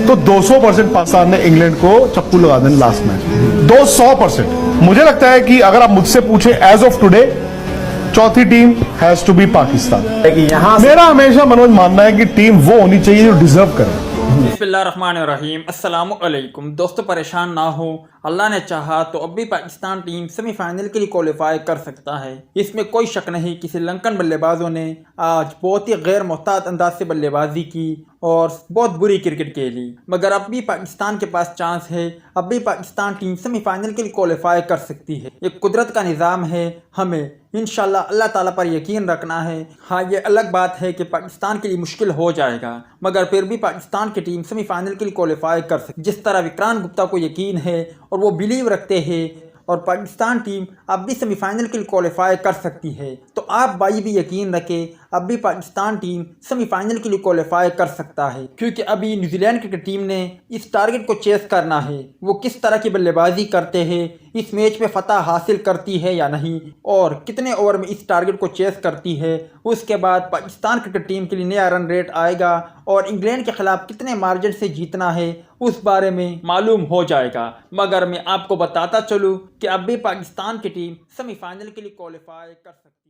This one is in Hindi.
तो 200% पाकिस्तान ने इंग्लैंड को चप्पू लगा देना लास्ट मैच, 200%। मुझे लगता है कि अगर आप मुझसे पूछे एज ऑफ टुडे, चौथी team has to be Pakistan. यहाँ मेरा हमेशा मनोज मानना है कि टीम वो होनी चाहिए जो डिजर्व करे। बिस्मिल्लाहिर्रहमानिर्रहीम, अस्सलामुअलैकुम। दोस्तों परेशान ना हो, अल्लाह ने चाहा तो अब भी पाकिस्तान टीम सेमीफाइनल के लिए क्वालिफाई कर सकता है। इसमें कोई शक नहीं कि श्रीलंकन बल्लेबाजों ने आज बहुत ही गैर मोहतात अंदाज से बल्लेबाजी की और बहुत बुरी क्रिकेट खेली, मगर अब भी पाकिस्तान के पास चांस है। अब भी पाकिस्तान टीम सेमीफाइनल के लिए क्वालिफाई कर सकती है। ये कुदरत का निज़ाम है, हमें इंशाल्लाह अल्लाह ताला पर यकीन रखना है। हाँ, ये अलग बात है कि पाकिस्तान के लिए मुश्किल हो जाएगा, मगर फिर भी पाकिस्तान की टीम सेमीफाइनल के लिए क्वालिफाई कर सकती। जिस तरह विक्रांत गुप्ता को यकीन है और वो बिलीव रखते हैं और पाकिस्तान टीम अब भी सेमीफाइनल के लिए क्वालिफाई कर सकती है, तो आप भाई भी यकीन रखें, अब भी पाकिस्तान टीम सेमीफाइनल के लिए क्वालिफाई कर सकता है। क्योंकि अभी न्यूजीलैंड क्रिकेट टीम ने इस टारगेट को चेस करना है, वो किस तरह की बल्लेबाजी करते हैं, इस मैच में फतह हासिल करती है या नहीं, और कितने ओवर में इस टारगेट को चेस करती है। उसके बाद पाकिस्तान क्रिकेट टीम के लिए नया रन रेट आएगा और इंग्लैंड के खिलाफ कितने मार्जिन से जीतना है उस बारे में मालूम हो जाएगा। मगर मैं आपको बताता चलूँ कि अब भी पाकिस्तान की टीम सेमीफाइनल के लिए क्वालिफाई कर सकती है।